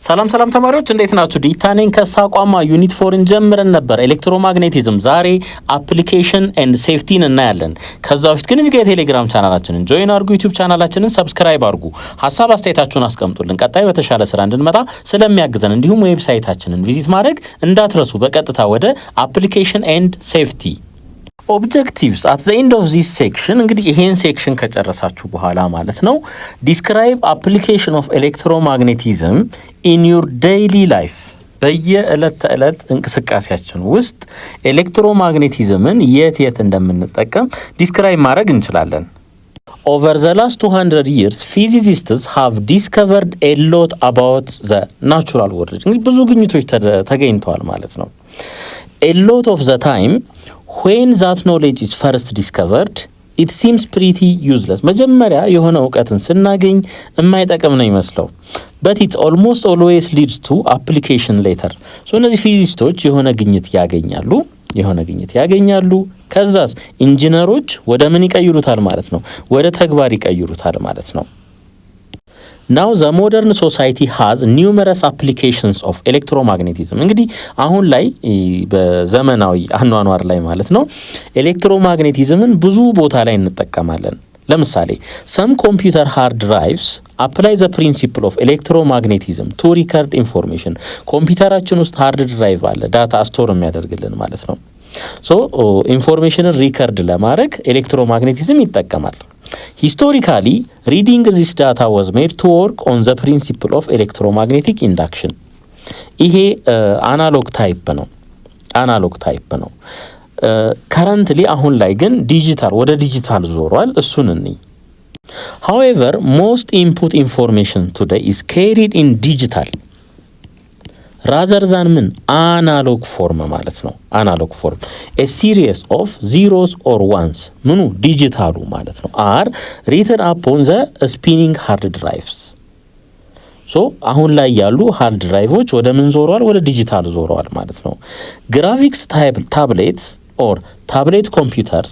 ሰላም ተማሪዎች እንዴት ናችሁ? ዲታኔን ከሳቋማ ዩኒት 4 ጀምረን ነበር ኤሌክትሮማግኔቲዝም። ዛሬ አፕሊኬሽን ኤንድ ሴፍቲን እናያለን። ከዛ በፊት ግን እዚህ የቴሌግራም ቻናላችንን ጆይን አድርጉ፣ ዩቲዩብ ቻናላችንን ሰብስክራይብ አድርጉ፣ ሀሳብ አስተያየታችሁን አስቀምጡልን። ቀጣይ በተሻለ ስራ እንድንመጣ ስለሚያግዘን እንዲሁም ዌብሳይታችንን ቪዚት ማድረግ እንዳትረሱ። በቀጥታ ወደ አፕሊኬሽን ኤንድ ሴፍቲ ኦብጀክቲቭስ አት ዘ ኤንድ ኦፍ ዚስ ሴክሽን። እንግዲህ ይሄን ሴክሽን ከጨረሳችሁ በኋላ ማለት ነው ዲስክራይብ አፕሊኬሽን ኦፍ ኤሌክትሮማግኔቲዝም ኢን ዩር ዴይሊ ላይፍ። በየዕለት ተዕለት እንቅስቃሴያችን ውስጥ ኤሌክትሮማግኔቲዝምን የት እንደምንጠቀም ዲስክራይብ ማድረግ እንችላለን። Over the last 200 years, physicists have discovered a lot about the natural world. እንግዲህ ብዙ ግኝቶች ተገኝተዋል ማለት ነው። A lot of the time when that knowledge is first discovered, it seems pretty useless. መጀመሪያ የሆነ እውቀትን ስናገኝ የማይጠቅም ነው ይመስለው። But it almost always leads to application later. So እነዚህ ፊዚሲስቶች የሆነ ግኝት ያገኛሉ ከዛስ ኢንጂነሮች ወደ ምን ይቀይሩታል ማለት ነው? ወደ ተግባር ይቀይሩታል ማለት ነው። Now the modern society has numerous applications of electromagnetism. እንግዲህ አሁን ላይ በዘመናዊ አኗኗር ላይ ማለት ነው ኤሌክትሮማግኔቲዝምን ብዙ ቦታ ላይ እንጠቀማለን። ለምሳሌ some computer hard drives apply the principle of electromagnetism to record information. ኮምፒውተራችን ውስጥ ሃርድ ድራይቭ አለ ዳታ ስቶር የሚያደርግልን ማለት ነው። ሶ ኢንፎርሜሽንን ሪከርድ ለማድረግ ኤሌክትሮማግኔቲዝም ይጠቀማል። Historically, reading this data was made to work on the principle of electromagnetic induction. ይሄ አናሎግ ታይፕ ነው። currently አሁን ላይ ግን ወደ ዲጂታል ዞሯል። እሱን እንይ። However, most input information today is carried in digital rather than analog form ማለት ነው። analog form a series of zeros or ones ዲጂታሉ ማለት ነው are written upon the spinning hard drives. so አሁን ላይ ያሉ ሃርድ ድራይቮች ወደ ምን ዞረዋል? ወደ ዲጂታል ዞረዋል ማለት ነው። graphics tablets or tablet computers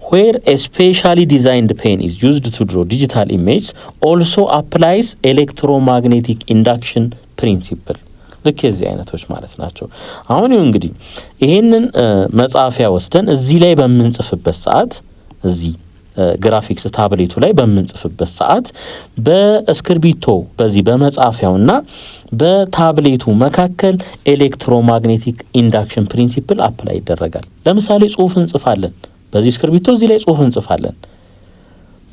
where a specially designed pen is used to draw digital image also applies electromagnetic induction principle. ልክ የዚህ አይነቶች ማለት ናቸው። አሁን እንግዲህ ይሄንን መጻፊያ ወስደን እዚህ ላይ በመንጽፍበት ሰዓት እዚህ ግራፊክስ ታብሌቱ ላይ በመንጽፍበት ሰዓት በእስክርቢቶ በዚህ በመጻፊያውና በታብሌቱ መካከል ኤሌክትሮማግኔቲክ ኢንዳክሽን ፕሪንሲፕል አፕላይ ይደረጋል። ለምሳሌ ጽሁፍ እንጽፋለን፣ በዚህ እስክርቢቶ እዚህ ላይ ጽሁፍ እንጽፋለን።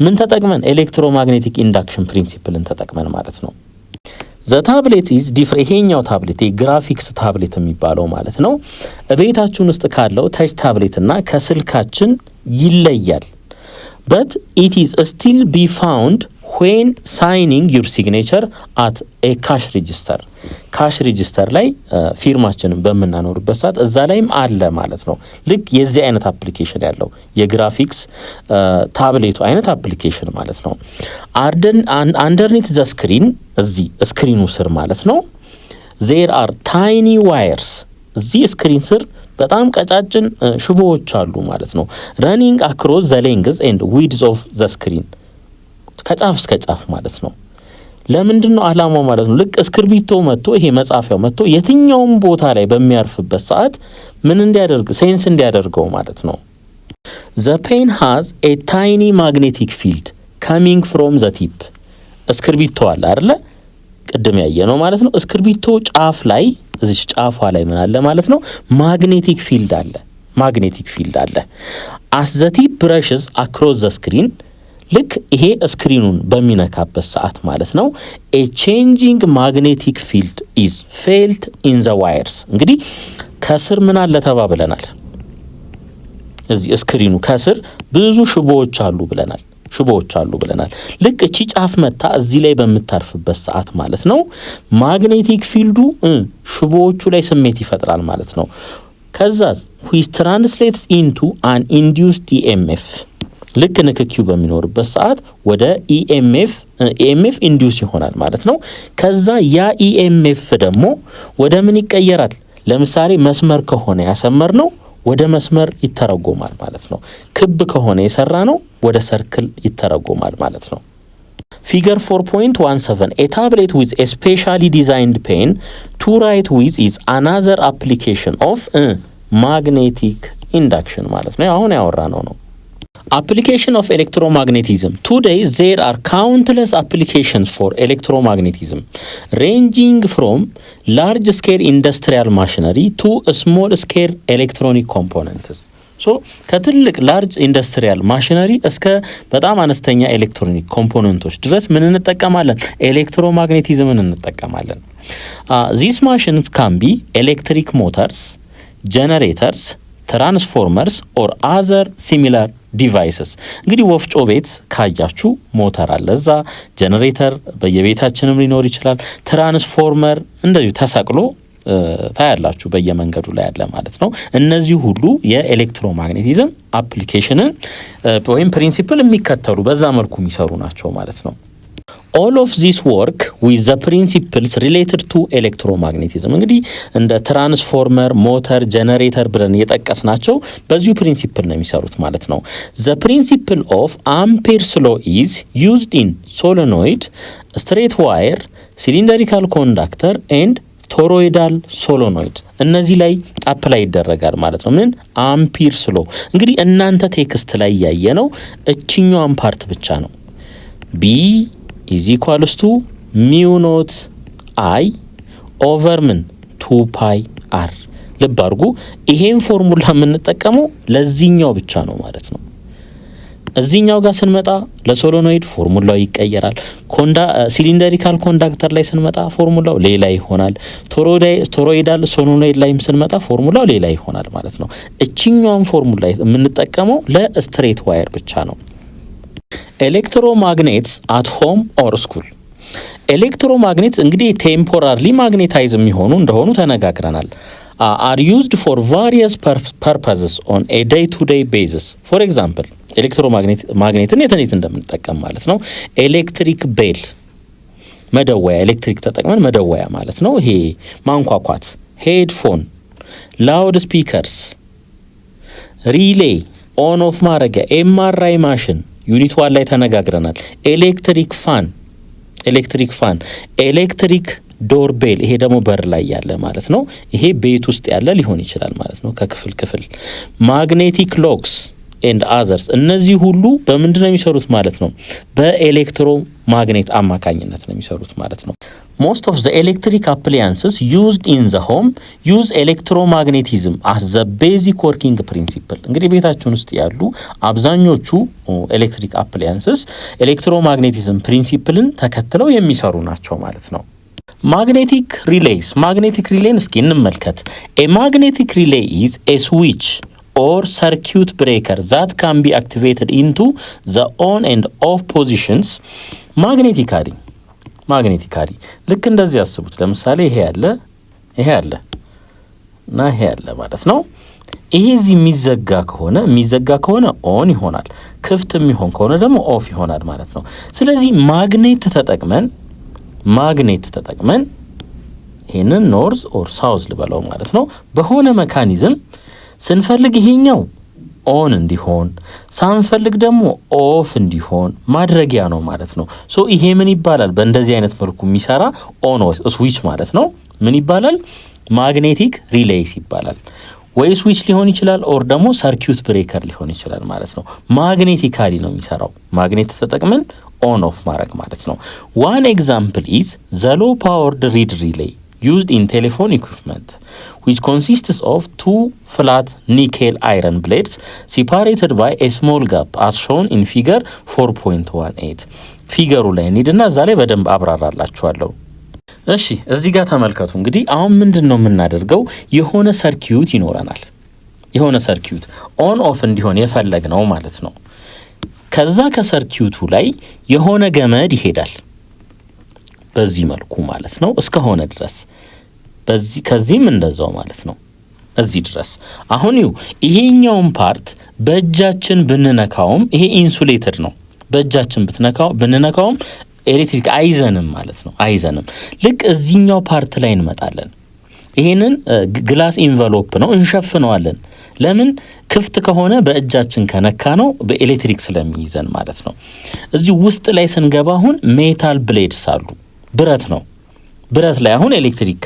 ምን ተጠቅመን? ኤሌክትሮማግኔቲክ ኢንዳክሽን ፕሪንሲፕልን ተጠቅመን ማለት ነው። the tablet is different. ይሄኛው ታብሌት የግራፊክስ ታብሌት የሚባለው ማለት ነው ቤታችን ውስጥ ካለው ታች ታብሌት እና ከስልካችን ይለያል። but it is still be found when signing your signature at a cash register ላይ ፊርማችንን በመናኖርበት ሰዓት እዛ ላይም አለ ማለት ነው። ልክ የዚህ አይነት አፕሊኬሽን ያለው የግራፊክስ ታብሌቱ አይነት አፕሊኬሽን ማለት ነው። underneath the screen እዚህ ስክሪኑ ስር ማለት ነው there are tiny wires እዚህ ስክሪን ስር በጣም ቀጫጭን ሽቦዎች አሉ ማለት ነው running across the length and width of the screen ከጫፍ እስከ ጫፍ ማለት ነው። ለምንድነው አላማው ማለት ነው? ልክ እስክርቢቶ መጥቶ ይሄ መጻፊያው መጥቶ የትኛውም ቦታ ላይ በሚያርፍበት ሰዓት ምን ሴንስ እንዲያደርገው ማለት ነው። the pen has a tiny magnetic field coming from the tip. እስክርቢቶ አለ አይደለ? ቅድም ያየነው ማለት ነው። እስክርቢቶ ጫፍ ላይ እዚህ ጫፏ ላይ ምን አለ ማለት ነው? magnetic field አለ። as the tip brushes across the screen ልክ ይሄ ስክሪኑን በሚነካበት ሰዓት ማለት ነው a changing magnetic field is felt in the wires. እንግዲህ ከስር ምን አለ ተባብለናል። እዚህ ስክሪኑ ከስር ብዙ ሽቦዎች አሉ ብለናል። ልክ እቺ ጫፍ መታ እዚህ ላይ በመታርፍበት ሰዓት ማለት ነው ማግኔቲክ ፊልዱ ሽቦዎቹ ላይ ስሜት ይፈጥራል ማለት ነው። ከዛስ which translates into an induced EMF ልክ ንክኪው በሚኖርበት ሰዓት ወደ EMF ኢንዲዩስ ይሆናል ማለት ነው። ከዛ ያ EMF ደግሞ ወደ ምን ይቀየራል? ለምሳሌ መስመር ከሆነ ያሰመርነው ወደ መስመር ይተረጎማል ማለት ነው። ክብ ከሆነ የሰራነው ወደ ሰርክል ይተረጎማል ማለት ነው። Figure 4.17, a tablet with a specially designed pen to write with is another application of magnetic induction ማለት ነው። አሁን ያወራነው ነው። Application of electromagnetism. Today there are countless applications for electromagnetism, ranging from large scale industrial machinery to small scale electronic components. ሶ ከትልቅ ላርጅ ኢንዱስትሪያል ማሽነሪ እስከ በጣም አነስተኛ ኤሌክትሮኒክ ኮምፖነንቶች ድረስ ምን እንጠቀማለን? ኤሌክትሮማግኔቲዝምን እንጠቀማለን። these machines can be electric motors, generators, transformers or other similar devices. እንግዲህ ወፍጮ ቤት ካያችሁ ሞተር አለ፣ እዛ ጀነሬተር በየቤታችንም ሊኖር ይችላል። ትራንስፎርመር እንደዚሁ ተሰቅሎ ታያላችሁ በየመንገዱ ላይ ያለ ማለት ነው። እነዚህ ሁሉ የኤሌክትሮማግኔቲዝም አፕሊኬሽንን ወይም ፕሪንሲፕል የሚከተሉ በዛ መልኩ የሚሰሩ ናቸው ማለት ነው። all of this work with the principles related to electromagnetism. እንግዲህ እንደ ትራንስፎርመር፣ ሞተር፣ ጀነሬተር ብለን የጠቀስናቸው በዚሁ ፕሪንሲፕል ነው የሚሰሩት ማለት ነው። the principle of Ampere's law is used in solenoid, straight wire, cylindrical conductor and ቶሮይዳል ሶሎኖይድ እነዚህ ላይ አፕላይ ይደረጋል ማለት ነው። ምን አምፒርስ ሎ እንግዲህ እናንተ ቴክስት ላይ ያየነው እቺኛዋን ፓርት ብቻ ነው። B is equals to mu naught I over ምን 2 pi r። ልብ አድርጉ፣ ይሄን ፎርሙላ የምንጠቀመው ለዚህኛው ብቻ ነው ማለት ነው። እዚህኛው ጋር ስንመጣ ለሶሎኖይድ ፎርሙላው ይቀየራል። ሲሊንደሪካል ኮንዳክተር ላይ ስንመጣ ፎርሙላው ሌላ ይሆናል። ቶሮይዳል ሶሎኖይድ ላይም ስንመጣ ፎርሙላው ሌላ ይሆናል ማለት ነው። እቺኛውን ፎርሙላ የምንጠቀመው ለስትሬት ዋየር ብቻ ነው። ኤሌክትሮማግኔትስ አት ሆም ኦር ስኩል። ኤሌክትሮማግኔት እንግዲህ ቴምፖራሪ ማግኔታይዝ የሚሆኑ እንደሆኑ ተነጋግረናል። are used for various purposes on a day to day basis. for example ኤሌክትሮማግኔትን የት እንደምንጠቀም ማለት ነው። ኤሌክትሪክ ቤል መደወያ፣ ኤሌክትሪክ ተጠቅመን መደወያ ማለት ነው። ይሄ ማንኳኳት፣ ሄድፎን፣ ላውድ ስፒከርስ፣ ሪሌ ኦን ኦፍ ማድረጊያ፣ ኤምአርአይ ማሽን ዩኒት 1 ላይ ተነጋግረናል። ኤሌክትሪክ ፋን፣ ኤሌክትሪክ ዶርቤል፣ ይሄ ደግሞ በር ላይ ያለ ማለት ነው። ይሄ ቤት ውስጥ ያለ ሊሆን ይችላል ማለት ነው፣ ከክፍል። ማግኔቲክ ሎክስ ኤንድ አዘርስ እነዚህ ሁሉ በምንድን ነው የሚሰሩት ማለት ነው? በኤሌክትሮ ማግኔት አማካኝነት ነው የሚሰሩት ማለት ነው። most of the electric appliances used in the home use electromagnetism as the basic working principle. እንግዲህ ቤታችን ውስጥ ያሉ አብዛኞቹ ኤሌክትሪክ አፕሊያንስስ ኤሌክትሮማግኔቲዝም ፕሪንሲፕልን ተከትለው የሚሰሩ ናቸው ማለት ነው። magnetic relays ሪሌይን እስኪ እንመልከት። a magnetic relay is a switch or circuit breaker that can be activated into the on and off positions magnetically ልክ እንደዚህ ያስቡት። ለምሳሌ ይሄ ያለ እና ይሄ ያለ ማለት ነው። ይሄ እዚህ የሚዘጋ ከሆነ ኦን ይሆናል፣ ክፍት የሚሆን ከሆነ ደግሞ ኦፍ ይሆናል ማለት ነው። ስለዚህ ማግኔት ተጠቅመን ይሄንን ኖርዝ ኦር ሳውዝ ልበለው ማለት ነው። በሆነ ሜካኒዝም ስንፈልግ ይሄኛው ኦን እንዲሆን ሳንፈልግ ደግሞ ኦፍ እንዲሆን ማድረጊያ ነው ማለት ነው። ሶ ይሄ ምን ይባላል? በእንደዚህ አይነት መልኩ የሚሰራ ኦን ስዊች ማለት ነው። ምን ይባላል? ማግኔቲክ ሪሌይስ ይባላል። ወይ ስዊች ሊሆን ይችላል ኦር ደግሞ ሰርኪዩት ብሬከር ሊሆን ይችላል ማለት ነው። ማግኔቲካሊ ነው የሚሰራው። ማግኔት ተጠቅመን ኦን ኦፍ ማድረግ ማለት ነው። ዋን ኤግዛምፕል ኢዝ ዘ ሎ ፓወርድ ሪድ ሪሌይ used in telephone equipment, which consists of 2 flat nickel iron blades separated by a small gap as shown in figure 4.18. ፊገሩ ላይ እንሂድና እዛ ላይ በደንብ አብራራላችኋለሁ። እሺ እዚህ ጋር ተመልከቱ። እንግዲህ አሁን ምንድነው የምናደርገው? የሆነ ሰርኪዩት ይኖረናል። የሆነ ሰርኪዩት ኦን ኦፍ እንዲሆን የፈለግነው ማለት ነው። ከዛ ከሰርኪዩቱ ላይ የሆነ ገመድ ይሄዳል በዚህ መልኩ ማለት ነው እስከሆነ ድረስ። ከዚህም እንደዛው ማለት ነው እዚህ ድረስ። አሁን ይሄኛውን ፓርት በእጃችን ብንነካውም ይሄ ኢንሱሌትድ ነው። በእጃችን ብንነካውም ኤሌክትሪክ አይዘንም ማለት ነው። አይዘንም። ልክ እዚህኛው ፓርት ላይ እንመጣለን። ይሄንን ግላስ ኢንቨሎፕ ነው እንሸፍነዋለን። ለምን ክፍት ከሆነ በእጃችን ከነካ ነው በኤሌክትሪክ ስለሚይዘን ማለት ነው። እዚህ ውስጥ ላይ ስንገባ አሁን ሜታል ብሌድስ አሉ፣ ብረት ነው። ብረት ላይ አሁን ኤሌክትሪክ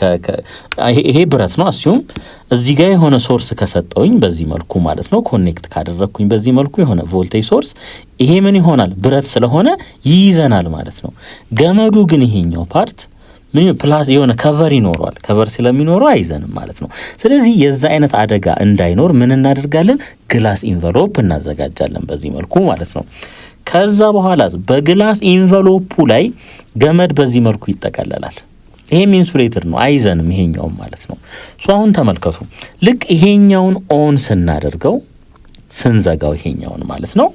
ይሄ ብረት ነው። አስዩም እዚህ ጋር የሆነ ሶርስ ከሰጠውኝ በዚህ መልኩ ማለት ነው ኮኔክት ካደረኩኝ በዚህ መልኩ የሆነ ቮልቴጅ ሶርስ ይሄ ምን ይሆናል? ብረት ስለሆነ ይይዘናል ማለት ነው። ገመዱ ግን ይሄኛው ፓርት ምን ፕላስ የሆነ ከቨር ይኖረዋል። ከቨር ስለሚኖረው አይዘንም ማለት ነው። ስለዚህ የዛ አይነት አደጋ እንዳይኖር ምን እናደርጋለን? ግላስ ኢንቨሎፕ እናዘጋጃለን በዚህ መልኩ ማለት ነው። ከዛ በኋላ በግላስ ኢንቨሎፑ ላይ ገመድ በዚህ መልኩ ይጠቀለላል። ይሄም ኢንሱሌተር ነው፣ አይዘንም ይሄኛውም ማለት ነው። አሁን ተመልከቱ። ልክ ይሄኛውን ኦን ስናደርገው ስንዘጋው ይሄኛውን ማለት ነው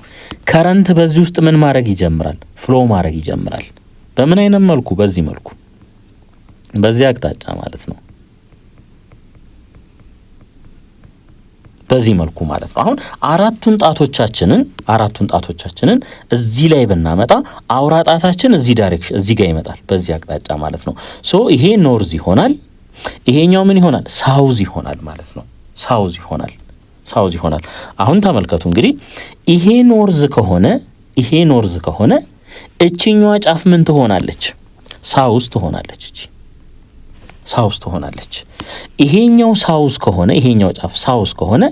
ከረንት በዚህ ውስጥ ምን ማድረግ ይጀምራል? ፍሎ ማድረግ ይጀምራል። በምን አይነት መልኩ? በዚህ መልኩ በዚህ አቅጣጫ ማለት ነው። በዚህ መልኩ ማለት ነው። አሁን አራቱን ጣቶቻችንን እዚህ ላይ ብናመጣ አውራ ጣታችን እዚህ ዳይሬክሽን እዚህ ጋር ይመጣል፣ በዚህ አቅጣጫ ማለት ነው። ይሄ ኖርዝ ይሆናል፣ ይሄኛው ምን ይሆናል? ሳውዝ ይሆናል ማለት ነው። ሳውዝ ይሆናል። አሁን ተመልከቱ እንግዲህ ይሄ ኖርዝ ከሆነ እቺኛዋ ጫፍ ምን ትሆናለች? ሳውዝ ትሆናለች። ይሄኛው ሳውዝ ከሆነ ይሄኛው ጫፍ ሳውዝ ከሆነ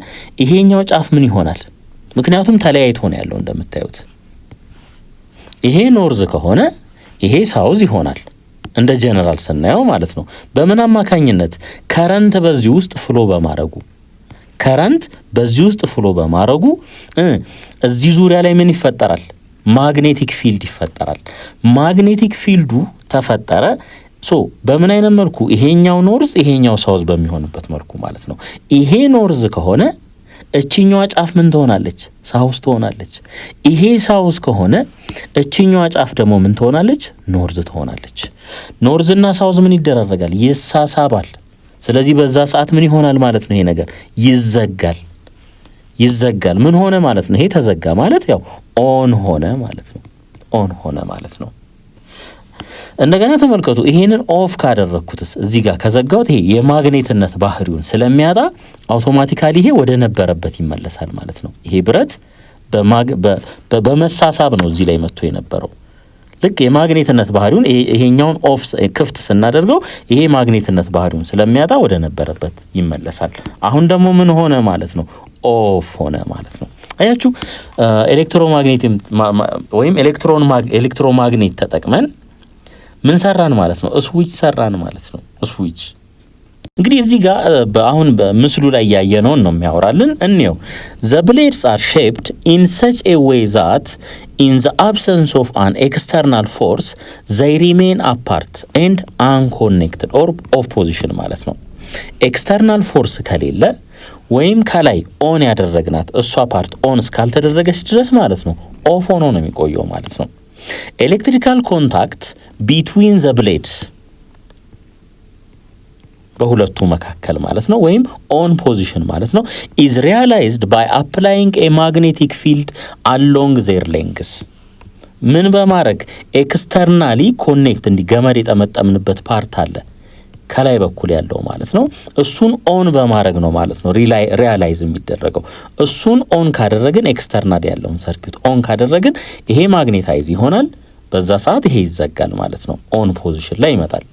ይሄኛው ጫፍ ምን ይሆናል? ምክንያቱም ተለያይቶ ነው ያለው እንደምታዩት። ይሄ ኖርዝ ከሆነ ይሄ ሳውዝ ይሆናል እንደ ጀነራል ስናየው ማለት ነው። በምን አማካኝነት? ከረንት በዚህ ውስጥ ፍሎ በማረጉ እዚህ ዙሪያ ላይ ምን ይፈጠራል? ማግኔቲክ ፊልድ ይፈጠራል። ማግኔቲክ ፊልዱ ተፈጠረ። በምን አይነት መልኩ? ይሄኛው ኖርዝ ይሄኛው ሳውዝ በሚሆንበት መልኩ ማለት ነው። ይሄ ኖርዝ ከሆነ እቺኛዋ ጫፍ ምን ትሆናለች? ሳውዝ ትሆናለች። ይሄ ሳውዝ ከሆነ እቺኛዋ ጫፍ ደግሞ ምን ትሆናለች? ኖርዝ ትሆናለች። ኖርዝና ሳውዝ ምን ይደረጋል? ይሳሳባል። ስለዚህ በዛ ሰዓት ምን ይሆናል ማለት ነው? ይሄ ነገር ይዘጋል። ምን ሆነ ማለት ነው? ይሄ ተዘጋ ማለት ያው ኦን ሆነ ማለት ነው። እንደገና ተመልከቱ። ይሄንን ኦፍ ካደረኩትስ እዚህ ጋር ከዘጋሁት ይሄ የማግኔትነት ባህሪውን ስለሚያጣ አውቶማቲካሊ ይሄ ወደ ነበረበት ይመለሳል ማለት ነው። ይሄ ብረት በመሳሳብ ነው እዚህ ላይ መጥቶ የነበረው። ልክ የማግኔትነት ባህሪውን ይሄኛውን ኦፍ ክፍት ስናደርገው ይሄ ማግኔትነት ባህሪውን ስለሚያጣ ወደ ነበረበት ይመለሳል። አሁን ደግሞ ምን ሆነ ማለት ነው? ኦፍ ሆነ ማለት ነው። አያችሁ፣ ኤሌክትሮማግኔት ወይም ኤሌክትሮማግኔት ተጠቅመን ምን ሰራን ማለት ነው? ስዊች ሰራን ማለት ነው። ስዊች እንግዲህ እዚህ ጋር አሁን በምስሉ ላይ ያየነውን ነው የሚያወራልን። እንየው። the blades are shaped in such a way that in the absence of an external force they remain apart and unconnected or off position ማለት ነው። ኤክስተርናል ፎርስ ከሌለ ወይም ከላይ ኦን ያደረግናት እሷ ፓርት ኦን እስካልተደረገች ድረስ ማለት ነው ኦፍ ሆኖ ነው የሚቆየው ማለት ነው። ኤሌክትሪካል ኮንታክት ቢትዊን ዘ ብሌድስ በሁለቱ መካከል ማለት ነው ወይም ኦን ፖዚሽን ማለት ነው ኢዝ ሪያላይዝድ ባይ አፕላይንግ ኤ ማግኔቲክ ፊልድ አሎንግ ዜር ሌንግስ ምን በማድረግ ኤክስተርናሊ ኮኔክት ገመድ የጠመጠምንበት ፓርት አለ ከላይ በኩል ያለው ማለት ነው። እሱን ኦን በማድረግ ነው ማለት ነው ሪያላይዝ የሚደረገው። እሱን ኦን ካደረግን ኤክስተርናል ያለውን ሰርኪዩት ኦን ካደረግን ይሄ ማግኔታይዝ ይሆናል። በዛ ሰዓት ይሄ ይዘጋል ማለት ነው። ኦን ፖዚሽን ላይ ይመጣል።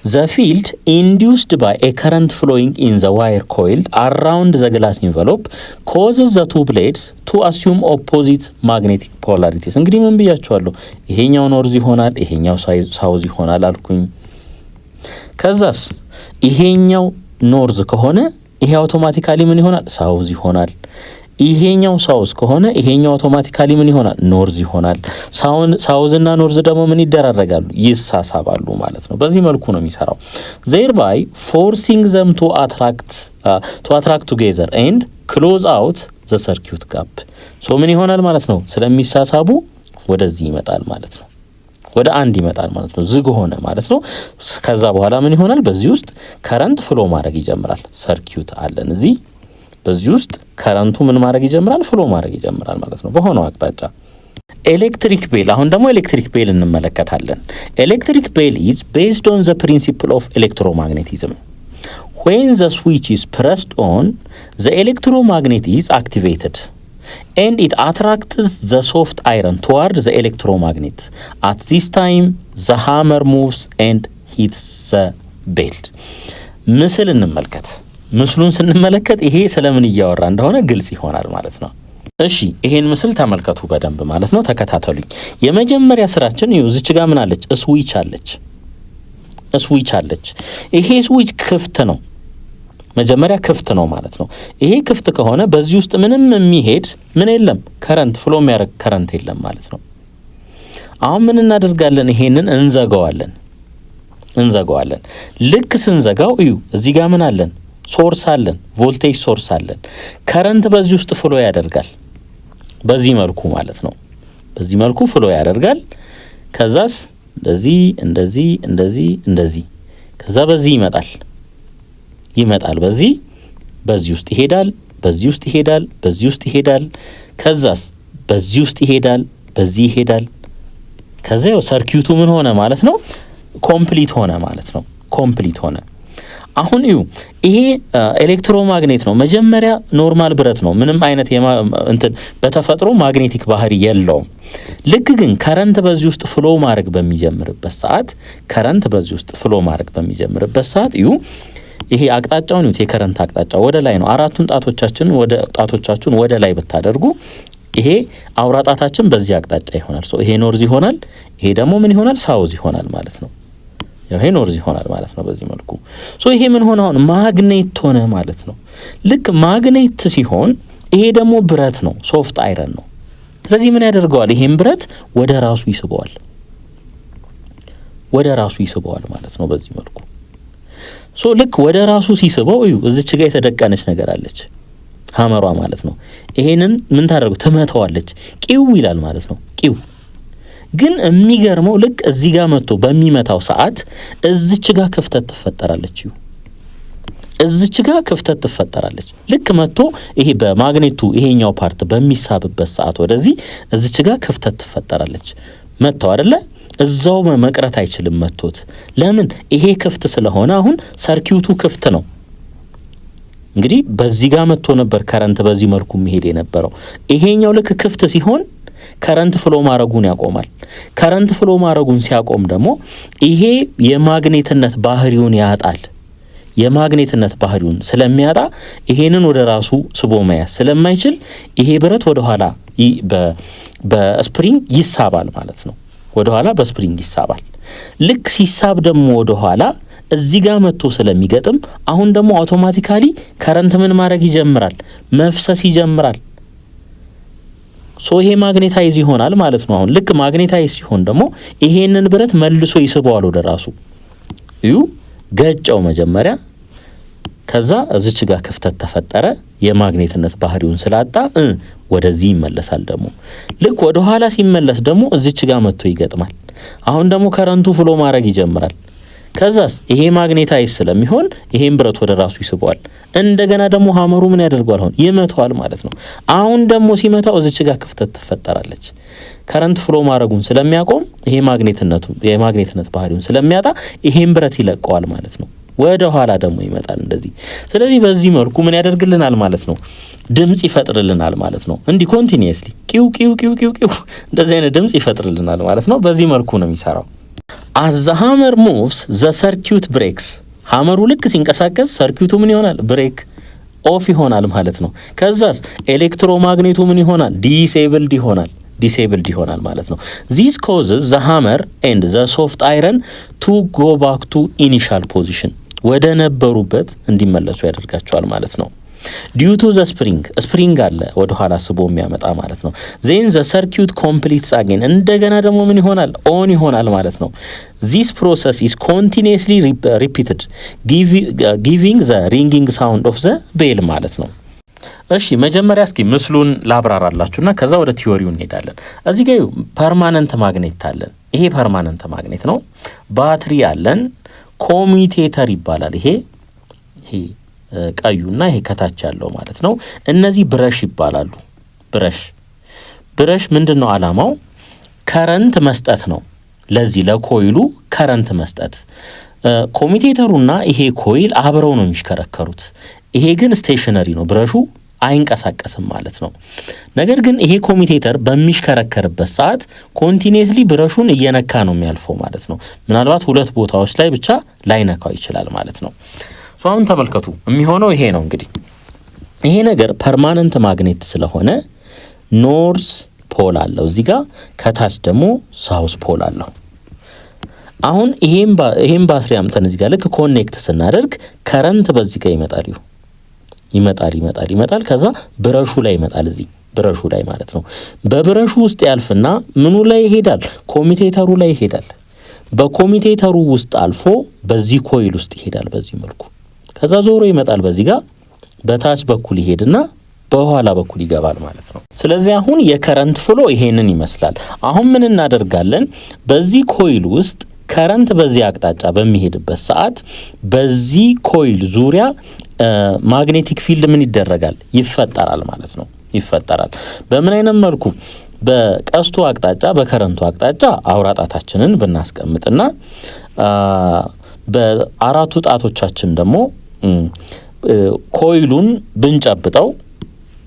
The field induced by a current flowing in the wire coil around the glass envelope causes the two blades to assume opposite magnetic polarities። እንግዲህ ምን ብያቸዋለሁ? ይሄኛው ኖርዝ ይሆናል፣ ይሄኛው ሳውዝ ይሆናል አልኩኝ። ከዛስ ይሄኛው ኖርዝ ከሆነ ይሄ አውቶማቲካሊ ምን ይሆናል? ሳውዝ ይሆናል። ይሄኛው ሳውዝ ከሆነ ይሄኛው አውቶማቲካሊ ምን ይሆናል? ኖርዝ ይሆናል። ሳውዝ እና ኖርዝ ደግሞ ምን ይደራረጋሉ? ይሳሳባሉ ማለት ነው። በዚህ መልኩ ነው የሚሰራው። thereby forcing them to attract together and close out the circuit gap። ምን ይሆናል ማለት ነው? ስለሚሳሳቡ ወደዚህ ይመጣል ማለት ነው። ወደ አንድ ይመጣል ማለት ነው። ዝግ ሆነ ማለት ነው። ከዛ በኋላ ምን ይሆናል? በዚህ ውስጥ ከረንት ፍሎ ማድረግ ይጀምራል። ሰርኪዩት አለን እዚህ በዚህ ውስጥ ከረንቱ ምን ማድረግ ይጀምራል? ፍሎ ማድረግ ይጀምራል ማለት ነው በሆነው አቅጣጫ። ኤሌክትሪክ ቤል አሁን ደግሞ ኤሌክትሪክ ቤል እንመለከታለን። ኤሌክትሪክ ቤል is based on the principle of electromagnetism when the switch is pressed on, the electromagnet is activated and it attracts the soft iron toward the electromagnet. At this time, the hammer moves and hits the belt. ምስል እንመልከት። ምስሉን ስንመለከት ይሄ ስለምን እያወራ እንደሆነ ግልጽ ይሆናል ማለት ነው። እሺ ይሄን ምስል ተመልከቱ በደንብ ማለት ነው። ተከታተሉኝ። የመጀመሪያ ስራችን ይኸው እዚች ጋር ምን አለች? ስዊች አለች። ይሄ ስዊች ክፍት ነው። መጀመሪያ ክፍት ነው ማለት ነው። ይሄ ክፍት ከሆነ በዚህ ውስጥ ምንም የሚሄድ ምን የለም፣ ከረንት ፍሎ የሚያደርግ ከረንት የለም ማለት ነው። አሁን ምን እናደርጋለን? ይሄንን እንዘጋዋለን። ልክ ስንዘጋው እዩ እዚህ ጋር ምን አለን? ሶርስ አለን፣ ቮልቴጅ ሶርስ አለን። ከረንት በዚህ ውስጥ ፍሎ ያደርጋል በዚህ መልኩ ማለት ነው። በዚህ መልኩ ፍሎ ያደርጋል። ከዛስ እንደዚህ ከዛ በዚህ ይመጣል በዚህ ውስጥ ይሄዳል ከዛስ በዚህ ውስጥ ይሄዳል ከዛ ያው ሰርኪዩቱ ምን ሆነ ማለት ነው? ኮምፕሊት ሆነ። አሁን ይሄ ኤሌክትሮማግኔት ነው። መጀመሪያ ኖርማል ብረት ነው። ምንም አይነት በተፈጥሮ ማግኔቲክ ባህሪ የለውም። ልክ ግን ከረንት በዚህ ውስጥ ፍሎ ማድረግ በሚጀምርበት ሰዓት ይሄ አቅጣጫውን የከረንት አቅጣጫ ወደ ላይ ነው። አራቱን ጣቶቻችሁን ወደ ላይ ብታደርጉ ይሄ አውራጣታችን በዚህ አቅጣጫ ይሆናል። ይሄ ኖርዝ ይሆናል። ይሄ ደግሞ ምን ይሆናል? ሳውዝ ይሆናል ማለት ነው። ይሄ ኖርዝ ይሆናል ማለት ነው በዚህ መልኩ። ይሄ ምን ሆነ? አሁን ማግኔት ሆነ ማለት ነው። ልክ ማግኔት ሲሆን ይሄ ደግሞ ብረት ነው፣ ሶፍት አይረን ነው። ስለዚህ ምን ያደርገዋል? ይሄን ብረት ወደ ራሱ ይስበዋል ማለት ነው በዚህ መልኩ። ልክ ወደ ራሱ ሲስበው እዚች ጋር የተደቀነች ነገር አለች፣ ሀመሯ ማለት ነው። ይሄንን ምን ታደርገው? ትመታዋለች። ቂው ይላል ማለት ነው። ቂው ግን የሚገርመው ልክ እዚህ ጋር መጥቶ በሚመታው ሰዓት እዚች ጋር ክፍተት ትፈጠራለች። ልክ መጥቶ ይሄ በማግኔቱ ይሄኛው ፓርት በሚሳብበት ሰዓት ወደዚህ እዚች ጋር ክፍተት ትፈጠራለች። መጥተው አይደለ? እዛው መቅረት አይችልም መጥቶት። ለምን? ይሄ ክፍት ስለሆነ አሁን ሰርኪዩቱ ክፍት ነው። እንግዲህ በዚህ ጋር መጥቶ ነበር ከረንት በዚህ መልኩ መሄድ የነበረው። ይሄኛው ልክ ክፍት ሲሆን ከረንት ፍሎ ማድረጉን ያቆማል። ከረንት ፍሎ ማድረጉን ሲያቆም ደግሞ ይሄ የማግኔትነት ባህሪውን ያጣል። የማግኔትነት ባህሪውን ስለሚያጣ ይሄንን ወደ ራሱ ስቦ መያዝ ስለማይችል ይሄ ብረት ወደ ኋላ በስፕሪንግ ይሳባል ማለት ነው። ወደ ኋላ በስፕሪንግ ይሳባል። ልክ ሲሳብ ደግሞ ወደ ኋላ እዚህ ጋር መጥቶ ስለሚገጥም አሁን ደግሞ አውቶማቲካሊ ከረንት ምን ማድረግ ይጀምራል? መፍሰስ ይጀምራል። ይሄ ማግኔታይዝ ይሆናል ማለት ነው። አሁን ልክ ማግኔታይዝ ሲሆን ደግሞ ይሄንን ብረት መልሶ ይስበዋል ወደ ራሱ። ገጨው መጀመሪያ፣ ከዛ እዚች ጋር ክፍተት ተፈጠረ። የማግኔትነት ባህሪውን ስላጣ ወደዚህ ይመለሳል። ደግሞ ልክ ወደ ኋላ ሲመለስ ደግሞ እዚች ጋር መጥቶ ይገጥማል። አሁን ደግሞ ከረንቱ ፍሎ ማድረግ ይጀምራል። ከዛስ ይሄ ማግኔታይዝ ስለሚሆን ይሄን ብረት ወደ ራሱ ይስበዋል። እንደገና ደግሞ ሀመሩ ምን ያደርገዋል? አሁን ይመታዋል ማለት ነው። አሁን ደግሞ ሲመታው እዚች ጋር ክፍተት ትፈጠራለች። ከረንት ፍሎ ማድረጉን ስለሚያቆም ይሄ የማግኔትነት ባህሪውን ስለሚያጣ ይሄን ብረት ይለቀዋል ማለት ነው። ወደ ኋላ ደግሞ ይመጣል እንደዚህ። ስለዚህ በዚህ መልኩ ምን ያደርግልናል ማለት ነው? ድምጽ ይፈጥርልናል ማለት ነው። እንዲህ ኮንቲኒየስሊ ቂው ቂው ቂው ቂው ቂው እንደዚህ አይነት ድምጽ ይፈጥርልናል ማለት ነው። በዚህ መልኩ ነው የሚሰራው። as the hammer moves the circuit breaks። ሀመሩ ልክ ሲንቀሳቀስ ሰርኪዩቱ ምን ይሆናል? ብሬክ ኦፍ ይሆናል ማለት ነው። ከዛስ ኤሌክትሮማግኔቱ ምን ይሆናል? ዲሴብልድ ይሆናል ማለት ነው። this causes the hammer and the soft iron to go back to initial position። ወደ ነበሩበት እንዲመለሱ ያደርጋቸዋል ማለት ነው። due to the spring አለ ወደ ኋላ ስቦ የሚያመጣ ማለት ነው። then the circuit completes again። እንደገና ደግሞ ምን ይሆናል? ኦን ይሆናል ማለት ነው። this process is continuously repeated giving the ringing sound of the bell ማለት ነው። እሺ መጀመሪያ እስኪ ምስሉን ላብራራላችሁና ከዛ ወደ ቲዮሪው እንሄዳለን። እዚህ ጋር ፐርማነንት ማግኔት አለን። ይሄ ፐርማነንት ማግኔት ነው። ባትሪ አለን። ኮሚቴተር ይባላል። ይሄ ቀዩና ይሄ ከታች ያለው ማለት ነው። እነዚህ ብረሽ ይባላሉ። ብረሽ ምንድነው አላማው? ከረንት መስጠት ነው። ለዚህ ለኮይሉ ከረንት መስጠት። ኮሚቴተሩና ይሄ ኮይል አብረው ነው የሚሽከረከሩት። ይሄ ግን ስቴሽነሪ ነው፣ ብረሹ አይንቀሳቀስም ማለት ነው። ነገር ግን ይሄ ኮሚቴተር በሚሽከረከርበት ሰዓት ኮንቲኒየስሊ ብረሹን እየነካ ነው የሚያልፈው ማለት ነው። ምናልባት ሁለት ቦታዎች ላይ ብቻ ላይነካው ይችላል ማለት ነው። አሁን ተመልከቱ የሚሆነው ይሄ ነው። እንግዲህ ይሄ ነገር ፐርማነንት ማግኔት ስለሆነ ኖርዝ ፖል አለው እዚህ ጋር፣ ከታች ደግሞ ሳውዝ ፖል አለው። አሁን ይሄን ባትሪ አምጠን እዚህ ጋር ልክ ኮኔክት ስናደርግ ከረንት በዚህ ጋር ይመጣል። ከዛ ብረሹ ላይ ይመጣል፣ እዚህ ብረሹ ላይ ማለት ነው። በብረሹ ውስጥ ያልፍና ምኑ ላይ ይሄዳል? ኮሚቴተሩ ላይ ይሄዳል። በኮሚቴተሩ ውስጥ አልፎ በዚህ ኮይል ውስጥ ይሄዳል በዚህ መልኩ። ከዛ ዞሮ ይመጣል በዚህ ጋር በታች በኩል ይሄድና በኋላ በኩል ይገባል ማለት ነው። ስለዚህ አሁን የከረንት ፍሎ ይሄንን ይመስላል። አሁን ምን እናደርጋለን? በዚህ ኮይል ውስጥ ከረንት በዚህ አቅጣጫ በሚሄድበት ሰዓት በዚህ ኮይል ዙሪያ ማግኔቲክ ፊልድ ምን ይደረጋል? ይፈጠራል ማለት ነው። ይፈጠራል በምን አይነት መልኩ? በቀስቱ አቅጣጫ በከረንቱ አቅጣጫ አውራጣታችንን ብናስቀምጥና በአራቱ ጣቶቻችን ደግሞ ኮይሉን ብንጨብጠው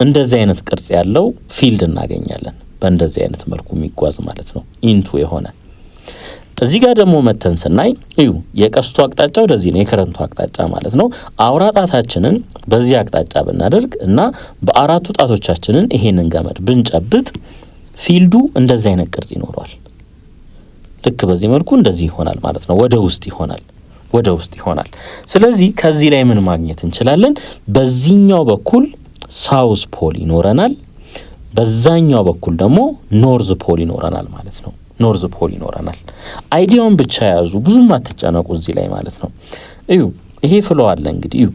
እንደዚህ አይነት ቅርጽ ያለው ፊልድ እናገኛለን። በእንደዚህ አይነት መልኩ የሚጓዝ ማለት ነው፣ ኢንቱ የሆነ። እዚህ ጋር ደግሞ መተን ስናይ እዩ፣ የቀስቱ አቅጣጫ ወደዚህ ነው፣ የከረንቱ አቅጣጫ ማለት ነው። አውራጣታችንን በዚህ አቅጣጫ ብናደርግ እና በአራቱ ጣቶቻችንን ይሄንን ገመድ ብንጨብጥ ፊልዱ እንደዚህ አይነት ቅርጽ ይኖረዋል። ልክ በዚህ መልኩ እንደዚህ ይሆናል ማለት ነው። ወደ ውስጥ ይሆናል። ስለዚህ ከዚህ ላይ ምን ማግኘት እንችላለን? በዚህኛው በኩል ሳውዝ ፖል ይኖረናል፣ በዛኛው በኩል ደግሞ ኖርዝ ፖል ይኖረናል ማለት ነው። ኖርዝ ፖል ይኖረናል። አይዲያውን ብቻ ያዙ፣ ብዙም አትጨነቁ እዚህ ላይ ማለት ነው። እዩ ይሄ ፍሎ አለ እንግዲህ እዩ፣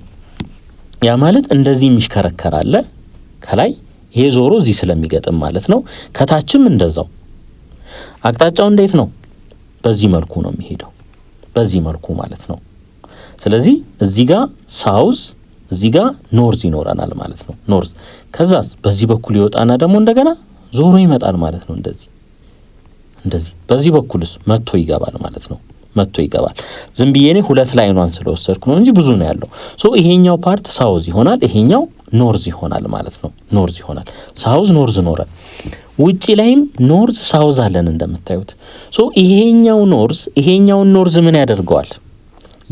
ያ ማለት እንደዚህ የሚሽከረከር አለ ከላይ፣ ይሄ ዞሮ እዚህ ስለሚገጥም ማለት ነው። ከታችም እንደዛው። አቅጣጫው እንዴት ነው? በዚህ መልኩ ነው የሚሄደው፣ በዚህ መልኩ ማለት ነው። ስለዚህ እዚህ ጋር ሳውዝ፣ እዚህ ጋር ኖርዝ ይኖረናል ማለት ነው። ኖርዝ ከዛስ በዚህ በኩል ይወጣና ደግሞ እንደገና ዞሮ ይመጣል ማለት ነው። እንደዚህ በዚህ በኩልስ መጥቶ ይገባል ማለት ነው። ዝም ብዬ እኔ ሁለት ላይኗን ስለወሰድኩ ነው እንጂ ብዙ ነው ያለው። ይሄኛው ፓርት ሳውዝ ይሆናል፣ ይሄኛው ኖርዝ ይሆናል ማለት ነው። ኖርዝ ይሆናል፣ ሳውዝ ኖርዝ ኖረ። ውጪ ላይም ኖርዝ ሳውዝ አለን እንደምታዩት። ይሄኛውን ኖርዝ ምን ያደርገዋል?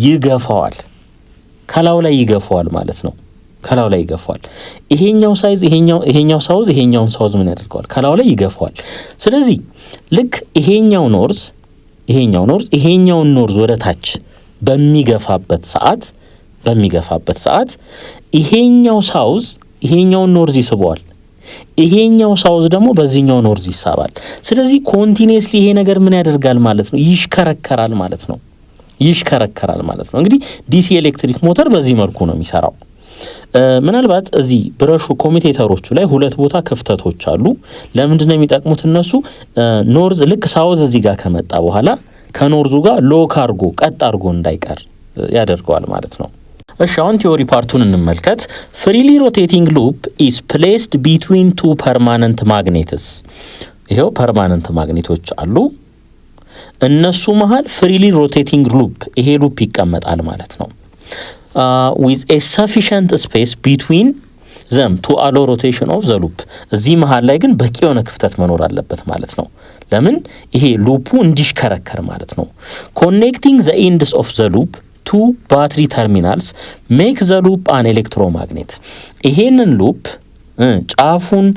ይገፋዋል፣ ከላው ላይ ይገፋዋል ማለት ነው። ከላው ላይ ይገፋዋል። ይሄኛው ሳይዝ ይሄኛው ሳውዝ ይሄኛውን ሳውዝ ምን ያደርገዋል? ከላው ላይ ይገፋዋል። ስለዚህ ልክ ይሄኛው ኖርዝ ይሄኛውን ኖርዝ ወደ ታች በሚገፋበት ሰዓት ይሄኛው ሳውዝ ይሄኛውን ኖርዝ ይስበዋል። ይሄኛው ሳውዝ ደግሞ በዚህኛው ኖርዝ ይሳባል። ስለዚህ ኮንቲኒየስሊ ይሄ ነገር ምን ያደርጋል ማለት ነው? ይሽከረከራል ማለት ነው። እንግዲህ ዲሲ ኤሌክትሪክ ሞተር በዚህ መልኩ ነው የሚሰራው። ምናልባት እዚህ ብረሹ ኮሚቴተሮቹ ላይ ሁለት ቦታ ክፍተቶች አሉ። ለምንድን ነው የሚጠቅሙት እነሱ? ኖርዝ ልክ ሳውዝ እዚህ ጋር ከመጣ በኋላ ከኖርዙ ጋር ሎክ አርጎ ቀጥ አርጎ እንዳይቀር ያደርገዋል ማለት ነው። እሺ አሁን ቲዮሪ ፓርቱን እንመልከት። ፍሪሊ ሮቴቲንግ ሉፕ ኢዝ ፕሌስድ ቢትዊን ቱ ፐርማነንት ማግኔትስ። ይሄው ፐርማነንት ማግኔቶች አሉ፣ እነሱ መሃል ፍሪሊ ሮቴቲንግ ሉፕ ይሄ ሉፕ ይቀመጣል ማለት ነው። with a sufficient space between them to allow rotation of the loop። እዚህ መሃል ላይ ግን በቂ የሆነ ክፍተት መኖር አለበት ማለት ነው። ለምን? ይሄ ሉፑ እንዲሽከረከር ማለት ነው። connecting the ends of the loop to battery terminals make the loop an electromagnet። ይሄንን ሉፕ ጫፉን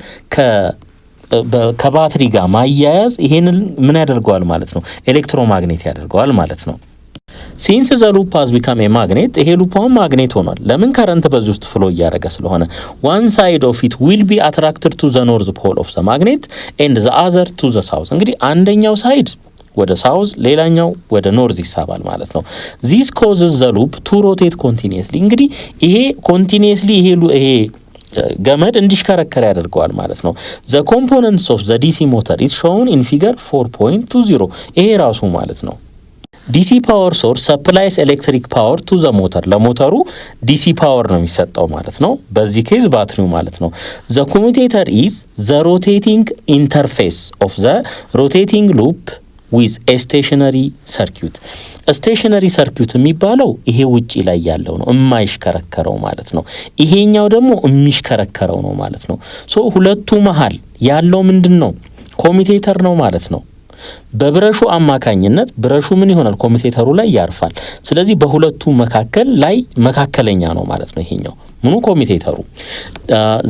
ከባትሪ ጋር ማያያዝ ይሄንን ምን ያደርገዋል ማለት ነው? ኤሌክትሮማግኔት ያደርገዋል ማለት ነው። ሲንስ ዘ ሉፕ ሃዝ ቢካም ኤ ማግኔት፣ ይሄ ሉፕም ማግኔት ሆኗል። ለምን? ከረንት በዚህ ውስጥ ፍሎ እያደረገ ስለሆነ። ዋን ሳይድ ኦፍ ኢት ዊል ቢ አትራክትድ ቱ ዘ ኖርዝ ፖል ኦፍ ዘ ማግኔት ኤንድ ዘ አዘር ቱ ዘ ሳውዝ። እንግዲህ አንደኛው ሳይድ ወደ ሳውዝ ሌላኛው ወደ ኖርዝ ይሳባል ማለት ነው። ዚስ ኮዝስ ዘ ሉፕ ቱ ሮቴት ኮንቲኒየስሊ። እንግዲህ ይሄ ኮንቲኒየስሊ ይሄ ገመድ እንዲሽከረከር ያደርገዋል ማለት ነው። ዘ ኮምፖነንትስ ኦፍ ዘ ዲሲ ሞተር ኢዝ ሾውን ኢን ፊገር 4.20። ይሄ ራሱ ማለት ነው ዲሲ ፓወር ሶርስ ሰፕላይስ ኤሌክትሪክ ፓወር ቱ ዘ ሞተር። ለሞተሩ ዲሲ ፓወር ነው የሚሰጠው ማለት ነው። በዚህ ኬዝ ባትሪው ማለት ነው። ዘ ኮሚቴተር ኢዝ ዘ ሮቴቲንግ ኢንተርፌስ ኦፍ ዘ ሮቴቲንግ ሉፕ ዊዝ ኤ ስቴሽነሪ ሰርኪዩት። ስቴሽነሪ ሰርኪዩት የሚባለው ይሄ ውጪ ላይ ያለው ነው የማይሽከረከረው ማለት ነው። ይሄኛው ደግሞ የሚሽከረከረው ነው ማለት ነው። ሶ ሁለቱ መሃል ያለው ምንድነው? ኮሚቴተር ነው ማለት ነው። በብረሹ አማካኝነት ብረሹ ምን ይሆናል? ኮሚቴተሩ ላይ ያርፋል። ስለዚህ በሁለቱ መካከል ላይ መካከለኛ ነው ማለት ነው ይሄኛው ምኑ ኮሚቴተሩ።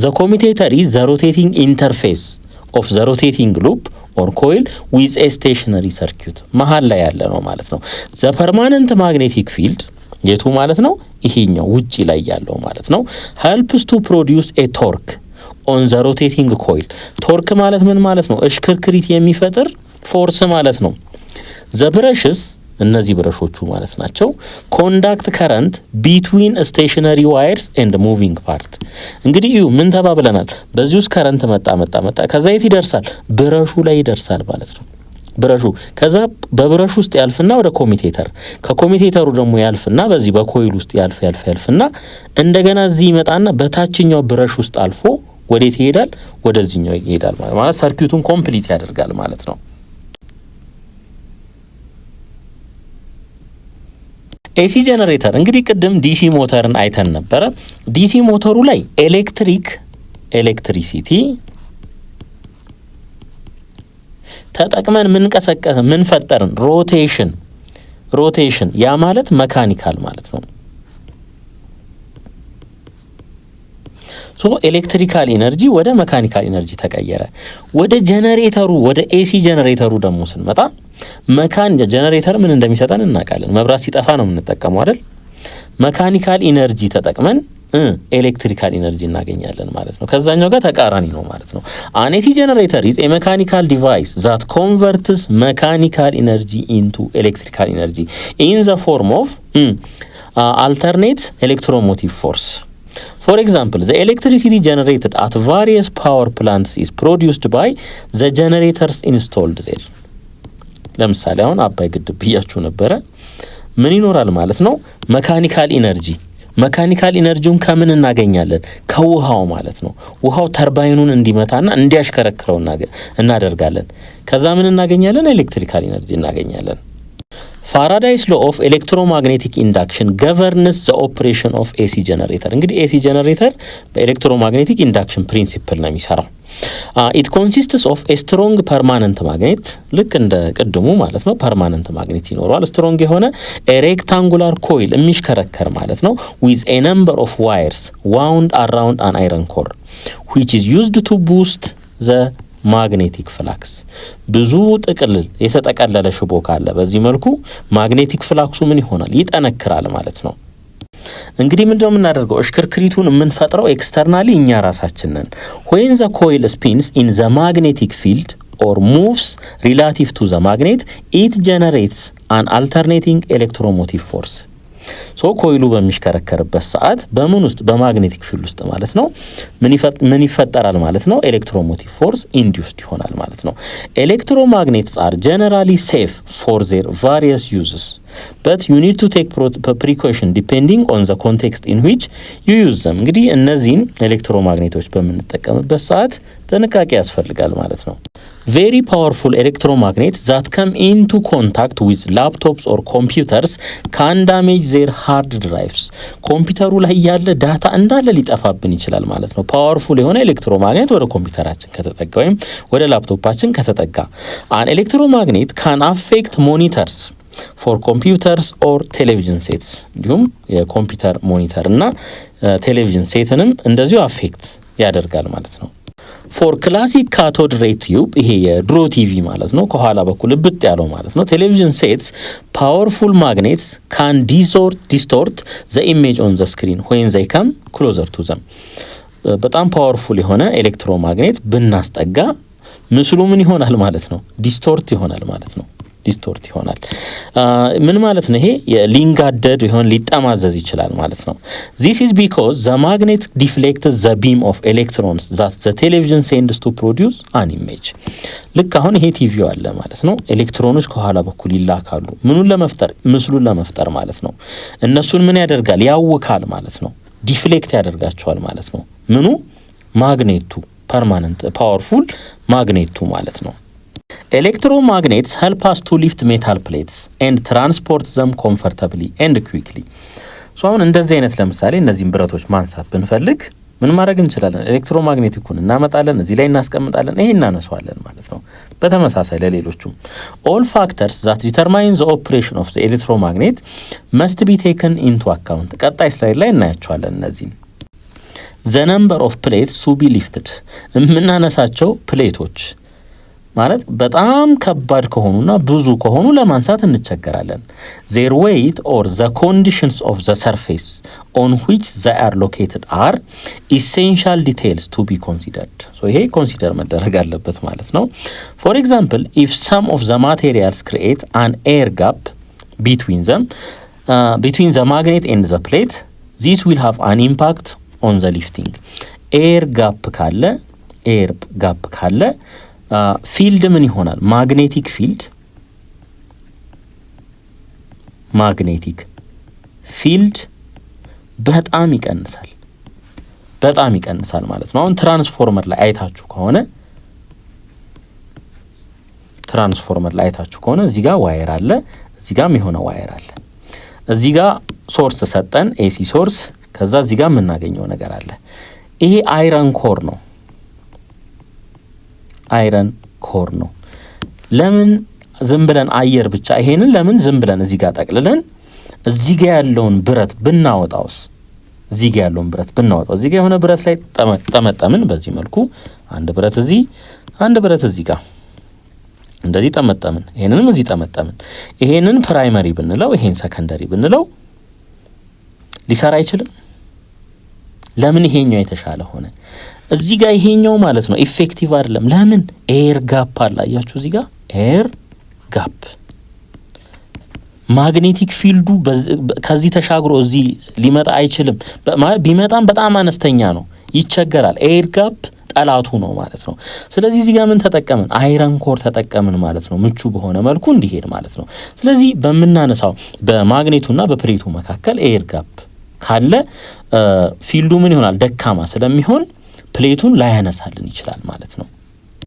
ዘ ኮሚቴተር ኢዝ ዘ ሮቴቲንግ ኢንተርፌስ ኦፍ ዘ ሮቴቲንግ ሉፕ ኦር ኮይል ዊዝ ኤ ስቴሽነሪ ሰርኪዩት መሃል ላይ ያለ ነው ማለት ነው። ዘ ፐርማነንት ማግኔቲክ ፊልድ የቱ ማለት ነው? ይሄኛው ውጪ ላይ ያለው ማለት ነው። ሄልፕስ ቱ ፕሮዲውስ ኤ ቶርክ ኦን ዘ ሮቴቲንግ ኮይል። ቶርክ ማለት ምን ማለት ነው? እሽክርክሪት የሚፈጥር ፎርስ ማለት ነው። ዘ ብረሽስ እነዚህ ብረሾቹ ማለት ናቸው ኮንዳክት ከረንት ቢትዊን ስቴሽነሪ ዋየርስ ኤንድ ሙቪንግ ፓርት። እንግዲህ እዩ ምን ተባብለናል? በዚህ ውስጥ ከረንት መጣ ከዛ የት ይደርሳል? ብረሹ ላይ ይደርሳል ማለት ነው። ብረሹ ከዛ በብረሹ ውስጥ ያልፍና ወደ ኮሚቴተር፣ ከኮሚቴተሩ ደግሞ ያልፍና በዚህ በኮይል ውስጥ ያልፍና እንደገና እዚህ ይመጣና በታችኛው ብረሽ ውስጥ አልፎ ወዴት ይሄዳል? ወደዚህኛው ይሄዳል ማለት ሰርኪዩቱን ኮምፕሊት ያደርጋል ማለት ነው። ኤሲ ጀነሬተር እንግዲህ ቅድም ዲሲ ሞተርን አይተን ነበረ። ዲሲ ሞተሩ ላይ ኤሌክትሪሲቲ ተጠቅመን ምን ፈጠርን? ሮቴሽን ያ ማለት መካኒካል ማለት ነው። ሶ ኤሌክትሪካል ኢነርጂ ወደ መካኒካል ኢነርጂ ተቀየረ። ወደ ጀነሬተሩ ወደ ኤሲ ጀነሬተሩ ደግሞ ስንመጣ ጀነሬተር ምን እንደሚሰጠን እናውቃለን። መብራት ሲጠፋ ነው የምንጠቀመው አይደል? መካኒካል ኢነርጂ ተጠቅመን ኤሌክትሪካል ኢነርጂ እናገኛለን ማለት ነው። ከዛኛው ጋር ተቃራኒ ነው ማለት ነው። አን ኤሲ ጀነሬተር ኢዝ ኤ ሜካኒካል ዲቫይስ ዛት ኮንቨርትስ ሜካኒካል ኢነርጂ ኢንቱ ኤሌክትሪካል ኢነርጂ ኢን ዘ ፎርም ኦፍ alternate electromotive force. For example, the electricity generated at various power plants is produced by the generators installed there. ለምሳሌ አሁን አባይ ግድብ ብያችሁ ነበረ። ምን ይኖራል ማለት ነው? መካኒካል ኢነርጂውን ከምን እናገኛለን? ከውሃው ማለት ነው። ውሃው ተርባይኑን እንዲመታና እንዲያሽከረክረው እናደርጋለን። ከዛ ምን እናገኛለን? ኤሌክትሪካል ኢነርጂ እናገኛለን። ፋራዳይስ ሎ ኦፍ ኤሌክትሮማግኔቲክ ኢንዳክሽን ገቨርንስ ዘ ኦፕሬሽን ኦፍ ኤሲ ጀነሬተር። እንግዲህ ኤሲ ጀነሬተር በኤሌክትሮማግኔቲክ ኢንዳክሽን ፕሪንሲፕል ነው የሚሰራው። ኢት ኮንሲስትስ ኦፍ ኤ ስትሮንግ ፐርማነንት ማግኔት፣ ልክ እንደ ቅድሙ ማለት ነው። ፐርማነንት ማግኔት ይኖረዋል። ስትሮንግ የሆነ ሬክታንጉላር ኮይል የሚሽከረከር ማለት ነው። ዊዝ ኤ ነምበር ኦፍ ዋየርስ ዋውንድ አራውንድ አን አይረን ኮር ዊች ኢዝ ዩዝድ ቱ ቡስት ዘ ማግኔቲክ ፍላክስ። ብዙ የተጠቀለለ ሽቦ ካለ በዚህ መልኩ ማግኔቲክ ፍላክሱ ምን ይሆናል? ይጠነክራል ማለት ነው። እንግዲህ ምንድነው የምናደርገው? እሽክርክሪቱን የምንፈጥረው ኤክስተርናሊ እኛ ራሳችን ነን። when the coil spins in the magnetic field or moves relative to the magnet, it generates an alternating electromotive force. ሶ ኮይሉ በሚሽከረከርበት ሰዓት በምን ውስጥ? በማግኔቲክ ፊልድ ውስጥ ማለት ነው። ምን ይፈጠራል ማለት ነው? ኤሌክትሮሞቲቭ ፎርስ ኢንዲዩስድ ይሆናል ማለት ነው። ኤሌክትሮማግኔትስ አር ጀነራሊ ሴፍ ፎር ዜር ቫሪየስ ዩዝስ but you need to take precaution depending on the context in which you use them. እንግዲህ እነዚህን ኤሌክትሮማግኔቶች በምንጠቀምበት ሰዓት ጥንቃቄ ያስፈልጋል ማለት ነው። very powerful electromagnets that come into contact with laptops or computers can damage their hard drives. ኮምፒውተሩ ላይ ያለ ዳታ እንዳለ ሊጠፋብን ይችላል ማለት ነው። ፓወርፉል የሆነ ኤሌክትሮማግኔት ወደ ኮምፒውተራችን ከተጠጋ ወይም ወደ ላፕቶፓችን ከተጠጋ an electromagnet can affect monitors for computers or television sets. እንዲሁም የኮምፒውተር ሞኒተር እና ቴሌቪዥን ሴትንም እንደዚሁ አፌክት ያደርጋል ማለት ነው። for classic cathode ray tube ይሄ የድሮ ቲቪ ማለት ነው፣ ከኋላ በኩል ብጥ ያለው ማለት ነው። ቴሌቪዥን ሴትስ powerful magnets can distort the image on the screen when they come closer to them. በጣም ፓወርፉል የሆነ ኤሌክትሮማግኔት ብናስጠጋ ምስሉ ምን ይሆናል ማለት ነው? ዲስቶርት ይሆናል ማለት ነው። ምን ማለት ነው? ይሄ የሊንጋደድ ይሆን ሊጠማዘዝ ይችላል ማለት ነው። this is because the magnet deflects the beam of electrons that the television sends to produce an image. ልክ አሁን ይሄ ቲቪው አለ ማለት ነው። ኤሌክትሮኖች ከኋላ በኩል ይላካሉ ምኑን ለመፍጠር? ምስሉን ለመፍጠር ማለት ነው። እነሱን ምን ያደርጋል? ያውካል ማለት ነው። ዲፍሌክት ያደርጋቸዋል ማለት ነው። ምኑ? ማግኔቱ፣ ፐርማነንት ፓወርፉል ማግኔቱ ማለት ነው። Electromagnets help us to lift metal plates and transport them comfortably and quickly. ሶ አሁን እንደዚህ አይነት ለምሳሌ እነዚህን ብረቶች ማንሳት ብንፈልግ ምን ማድረግ እንችላለን? ኤሌክትሮማግኔቲኩን እናመጣለን፣ እዚህ ላይ እናስቀምጣለን፣ ይሄን እናነሳዋለን ማለት ነው። በተመሳሳይ ለሌሎቹም all factors that determine the operation of the electromagnet must be taken into account። ቀጣይ ስላይድ ላይ እናያቸዋለን እነዚህን። the number of plates to be lifted የምናነሳቸው ፕሌቶች ማለት በጣም ከባድ ከሆኑና ብዙ ከሆኑ ለማንሳት እንቸገራለን። their weight or the conditions of the surface on which they are located are essential details to be considered። so ይሄ ኮንሲደር መደረግ አለበት ማለት ነው። for example, if some of the materials create an air gap between the magnet and the plate, this will have an impact on the lifting። air gap ካለ ፊልድ ምን ይሆናል? ማግኔቲክ ፊልድ በጣም ይቀንሳል ማለት ነው። አሁን ትራንስፎርመር ላይ አይታችሁ ከሆነ እዚህ ጋር ዋየር አለ፣ እዚህ ጋርም የሆነ ዋየር አለ። እዚህ ጋር ሶርስ ሰጠን ኤሲ ሶርስ፣ ከዛ እዚህ ጋር የምናገኘው ነገር አለ። ይሄ አይረን ኮር ነው። ለምን ዝም ብለን አየር ብቻ ይሄንን ለምን ዝም ብለን እዚህ ጋር ጠቅልለን እዚህ ጋር ያለውን ብረት ብናወጣው እዚህ ጋር የሆነ ብረት ላይ ጠመጠምን፣ በዚህ መልኩ አንድ ብረት እዚህ ጋር እንደዚህ ጠመጠምን፣ ይሄንንም እዚህ ጠመጠምን። ይሄንን ፕራይመሪ ብንለው ይሄን ሰከንደሪ ብንለው ሊሰራ አይችልም። ለምን? ይሄኛው የተሻለ ሆነ። እዚህ ጋር ይሄኛው ማለት ነው ኢፌክቲቭ አይደለም። ለምን? ኤር ጋፕ አለ። አያችሁ እዚህ ጋር ኤር ጋፕ፣ ማግኔቲክ ፊልዱ ከዚህ ተሻግሮ እዚህ ሊመጣ አይችልም። ቢመጣም በጣም አነስተኛ ነው፣ ይቸገራል። ኤር ጋፕ ጠላቱ ነው ማለት ነው። ስለዚህ እዚህ ጋር ምን ተጠቀምን? አይረን ኮር ተጠቀምን ማለት ነው፣ ምቹ በሆነ መልኩ እንዲሄድ ማለት ነው። ስለዚህ በምናነሳው በማግኔቱና በፕሌቱ መካከል ኤር ጋፕ ካለ ፊልዱ ምን ይሆናል? ደካማ ስለሚሆን ፕሌቱን ላያነሳልን ይችላል ማለት ነው።